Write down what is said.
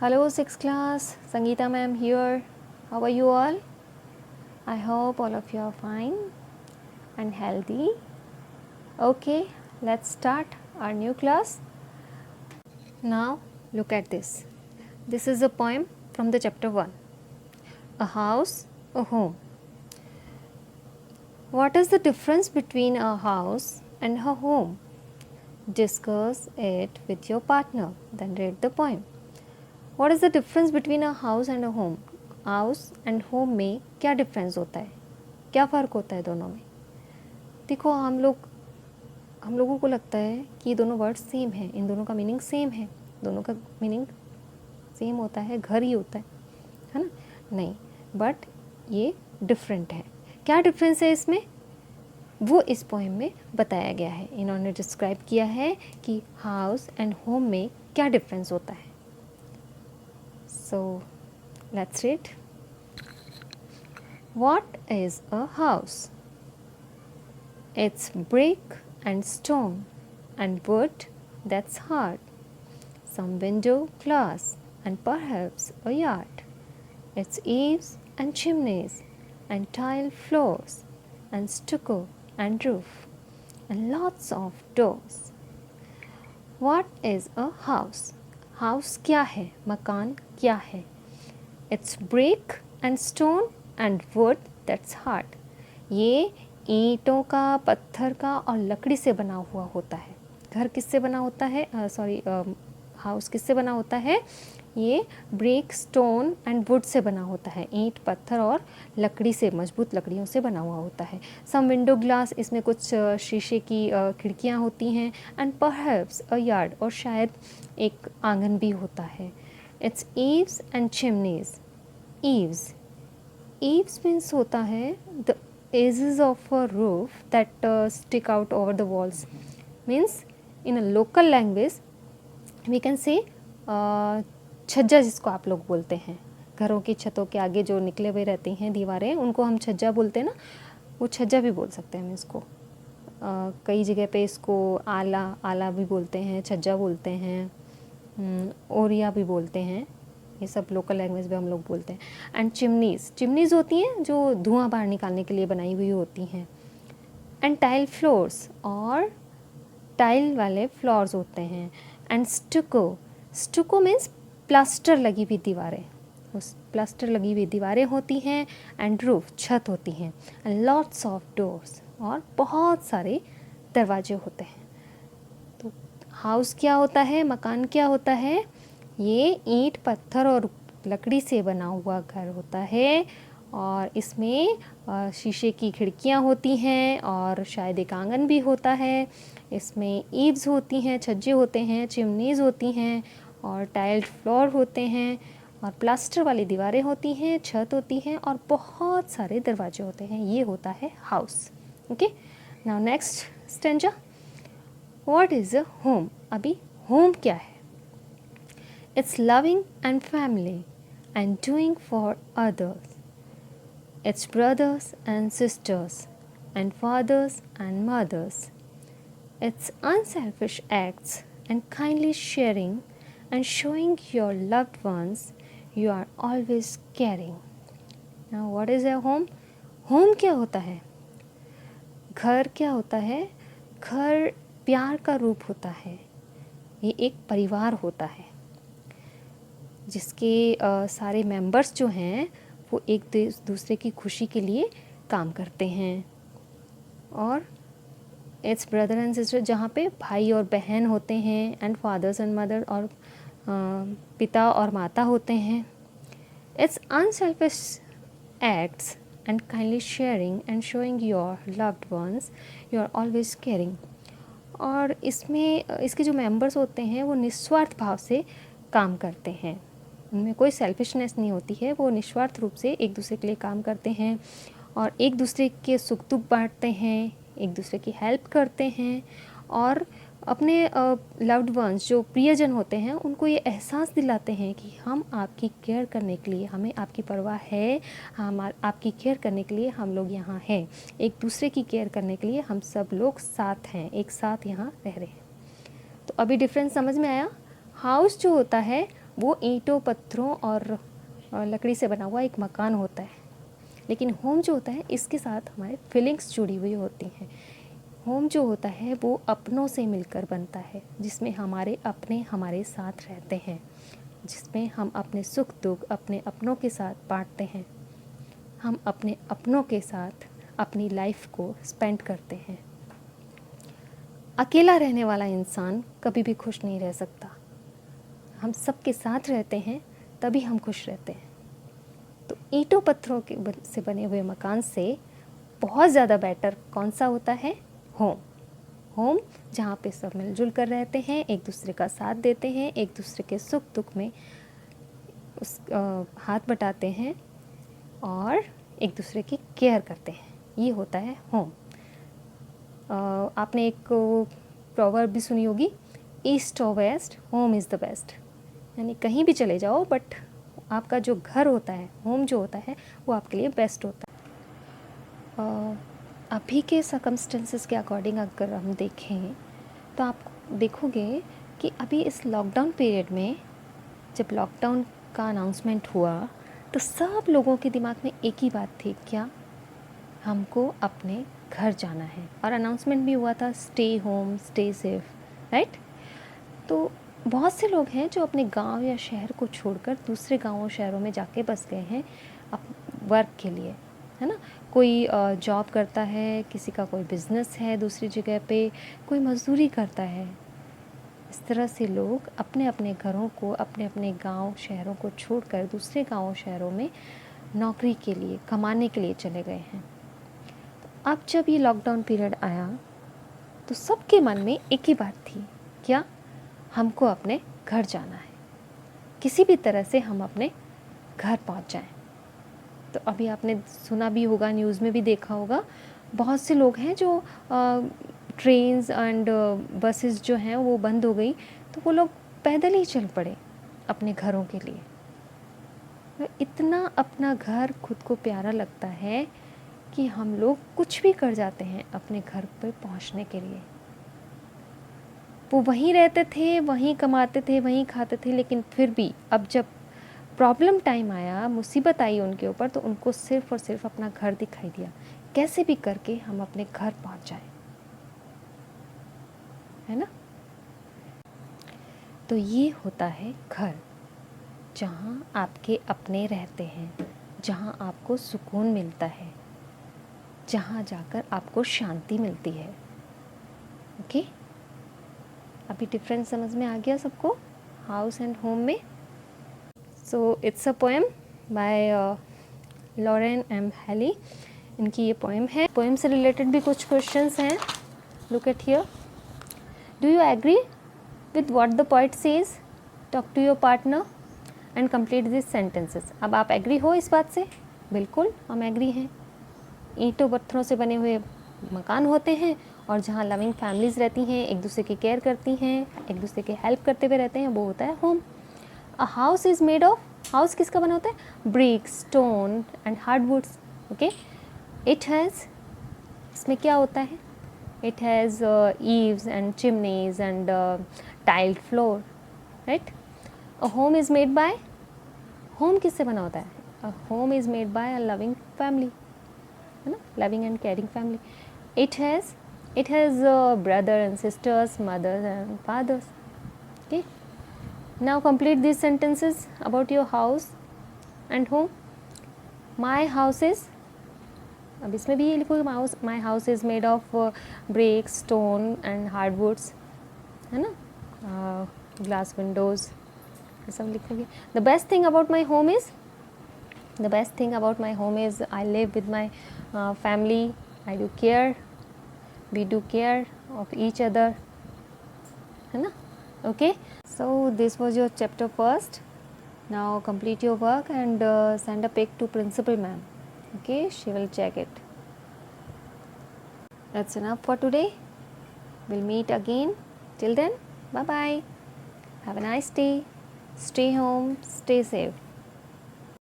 Hello, 6th class. Sangeeta ma'am here. How are you all? I hope all of you are fine and healthy. Okay, let's start our new class. Now, look at this. This is a poem from the chapter 1. A house, a home. What is the difference between a house and a home? Discuss it with your partner. Then read the poem. What is the difference between a house and a home? House and home में क्या difference होता है, क्या फ़र्क होता है दोनों में? देखो, हम लोगों को लगता है कि ये दोनों वर्ड सेम हैं, इन दोनों का मीनिंग सेम है, दोनों का मीनिंग सेम होता है, घर ही होता है ना? नहीं, बट ये डिफरेंट है. क्या डिफरेंस है इसमें, वो इस पोएम में बताया गया है. इन्होंने डिस्क्राइब किया है कि हाउस एंड होम में क्या डिफरेंस होता है. सो let's read. What is a house? It's brick and stone and wood that's hard, some window glass and perhaps a yard. It's eaves and chimneys and tile floors and stucco and roof and lots of doors. What is a house? House क्या है, मकान क्या है? It's brick and stone and wood that's hard. ये ईंटों का, पत्थर का और लकड़ी से बना हुआ होता है. घर किससे बना होता है, हाउस किससे बना होता है? ये brick, stone and would say बना होता है. ईंट, पत्थर और लकड़ी से, मजबूत लकड़ियों से बना हुआ होता है. सम विंडो ग्लास, इसमें कुछ शीशे की खिड़कियाँ होती हैं. एंड परहैप्स अ यार्ड, और शायद एक आंगन भी होता है. It's eaves and chimneys. eaves means होता है the edges of a roof that stick out over the walls. means in a local language we can say छज्जा, जिसको आप लोग बोलते हैं. घरों की छतों के आगे जो निकले हुए रहती हैं दीवारें, उनको हम छज्जा बोलते हैं ना. वो छज्जा भी बोल सकते हैं हम इसको. कई जगह पे इसको आला भी बोलते हैं, छज्जा बोलते हैं, ओरिया भी बोलते हैं. ये सब लोकल लैंग्वेज में हम लोग बोलते हैं. एंड चिमनीज़ होती हैं जो धुआं बाहर निकालने के लिए बनाई हुई होती हैं. एंड टाइल फ्लोर्स, और टाइल वाले फ्लोर्स होते हैं. एंड स्टुको मीन्स प्लास्टर लगी हुई दीवारें, उस प्लास्टर लगी हुई दीवारें होती हैं. एंड रूफ, छत होती हैं. एंड लॉट्स ऑफ डोर्स, और बहुत सारे दरवाजे होते हैं. तो हाउस क्या होता है, मकान क्या होता है? ये ईंट, पत्थर और लकड़ी से बना हुआ घर होता है. और इसमें शीशे की खिड़कियाँ होती हैं और शायद एक आंगन भी होता है. इसमें ईव्स होती हैं, छज्जे होते हैं, चिमनीज़ होती हैं और टाइल्ड फ्लोर होते हैं और प्लास्टर वाली दीवारें होती हैं, छत होती हैं और बहुत सारे दरवाजे होते हैं. ये होता है house. Okay, now next stanza. What is a home? अभी होम क्या है? It's loving and family and doing for others. It's brothers and sisters and fathers and mothers. It's unselfish acts and kindly sharing and showing your loved ones you are always caring. Now what is a home? Home क्या होता है? घर क्या होता है? घर प्यार का रूप होता है. ये एक परिवार होता है जिसके सारे मेंबर्स जो हैं वो एक दूसरे की खुशी के लिए काम करते हैं. और इट्स ब्रदर एंड सिस्टर, जहाँ पे भाई और बहन होते हैं. एंड फादर्स एंड मदर, और पिता और माता होते हैं. It's unselfish acts and kindly sharing and showing your loved ones you are always caring. और इसमें इसके जो मेंबर्स होते हैं वो निस्वार्थ भाव से काम करते हैं. उनमें कोई सेल्फिशनेस नहीं होती है. वो निस्वार्थ रूप से एक दूसरे के लिए काम करते हैं और एक दूसरे के सुख दुख बांटते हैं, एक दूसरे की हेल्प करते हैं. और अपने लव्ड वंस, जो प्रियजन होते हैं, उनको ये एहसास दिलाते हैं कि हम आपकी केयर करने के लिए, हमें आपकी परवाह है, हम आपकी केयर करने के लिए हम लोग यहाँ हैं. एक दूसरे की केयर करने के लिए हम सब लोग साथ हैं, एक साथ यहाँ रह रहे हैं. तो अभी डिफरेंस समझ में आया? हाउस जो होता है वो ईंटों पत्थरों और लकड़ी से बना हुआ एक मकान होता है। लेकिन होम जो होता है इसके साथ हमारे फीलिंग्स जुड़ी हुई होती हैं। होम जो होता है वो अपनों से मिलकर बनता है, जिसमें हमारे अपने हमारे साथ रहते हैं, जिसमें हम अपने सुख दुख अपने अपनों के साथ बांटते हैं। हम अपने अपनों के साथ अपनी लाइफ को स्पेंड करते हैं। अकेला रहने वाला इंसान कभी भी खुश नहीं रह सकता। हम सबके साथ रहते हैं तभी हम खुश रहते हैं। तो ईंटों पत्थरों के से बने हुए मकान से बहुत ज़्यादा बेटर कौन सा होता है? होम। होम जहाँ पे सब मिलजुल कर रहते हैं, एक दूसरे का साथ देते हैं, एक दूसरे के सुख दुख में हाथ बटाते हैं और एक दूसरे की केयर करते हैं। ये होता है होम। आपने एक प्रोवर्ब भी सुनी होगी, ईस्ट और west home is the best. यानी कहीं भी चले जाओ बट आपका जो घर होता है, होम जो होता है, वो आपके लिए बेस्ट होता है। अभी के सर्कमस्टेंसेस के अकॉर्डिंग अगर हम देखें तो आप देखोगे कि अभी इस लॉकडाउन पीरियड में जब लॉकडाउन का अनाउंसमेंट हुआ तो सब लोगों के दिमाग में एक ही बात थी, क्या? हमको अपने घर जाना है। और अनाउंसमेंट भी हुआ था, stay home stay safe, right? तो बहुत से लोग हैं जो अपने गांव या शहर को छोड़कर दूसरे गांवों शहरों में जाके बस गए हैं वर्क के लिए, है ना। कोई जॉब करता है, किसी का कोई बिज़नेस है दूसरी जगह पे, कोई मज़दूरी करता है। इस तरह से लोग अपने अपने घरों को, अपने अपने गांव शहरों को छोड़कर दूसरे गांवों शहरों में नौकरी के लिए, कमाने के लिए चले गए हैं। तो अब जब ये लॉकडाउन पीरियड आया तो सबके मन में एक ही बात थी, क्या? हमको अपने घर जाना है, किसी भी तरह से हम अपने घर पहुंच जाएं। तो अभी आपने सुना भी होगा, न्यूज़ में भी देखा होगा, बहुत से लोग हैं जो ट्रेन्स एंड बसेस जो हैं वो बंद हो गई, तो वो लोग पैदल ही चल पड़े अपने घरों के लिए। तो इतना अपना घर खुद को प्यारा लगता है कि हम लोग कुछ भी कर जाते हैं अपने घर पर पहुंचने के लिए। वो वहीं रहते थे, वहीं कमाते थे, वहीं खाते थे, लेकिन फिर भी अब जब प्रॉब्लम टाइम आया, मुसीबत आई उनके ऊपर, तो उनको सिर्फ और सिर्फ अपना घर दिखाई दिया। कैसे भी करके हम अपने घर पहुंच जाएं, है ना। तो ये होता है घर, जहाँ आपके अपने रहते हैं, जहाँ आपको सुकून मिलता है, जहाँ जाकर आपको शांति मिलती है। ओके, अभी डिफरेंस समझ में आ गया सबको हाउस एंड होम में। So it's a poem by Lauren M Haley. इनकी ये पोएम है। पोएम से रिलेटेड भी कुछ क्वेश्चंस हैं। Look at here. Do you agree with what the poet says? Talk to your partner and complete this sentences. अब आप agree हो इस बात से? बिल्कुल हम एग्री हैं। ईंटों पत्थरों से बने हुए मकान होते हैं और जहाँ लविंग फैमिलीज़ रहती हैं, एक दूसरे की केयर करती हैं, एक दूसरे की हेल्प करते हुए रहते हैं, वो होता है home. A house is made of, house किसका बना होता है? Brick, stone and hardwoods. Okay, it has, इसमें क्या होता है? It has eaves and chimneys and tiled floor, right. A home is made by, home किससे बना होता है? A home is made by a loving family, है ना, loving and caring family. It has brother and sisters, mothers and fathers. Okay. Now complete these sentences about your house and home. My house is, अब इसमें भी ये लिखोगे my house is made of bricks, stone and hardwoods, है ना, glass windows, ये सब लिखोगे. The best thing about my home is, the best thing about my home is I live with my family. I do care. We do care of each other, है ना. Okay, so this was your chapter first. Now complete your work and send a pic to principal ma'am. Okay, she will check it. That's enough for today. We'll meet again. Till then, bye bye. Have a nice day. Stay home, stay safe.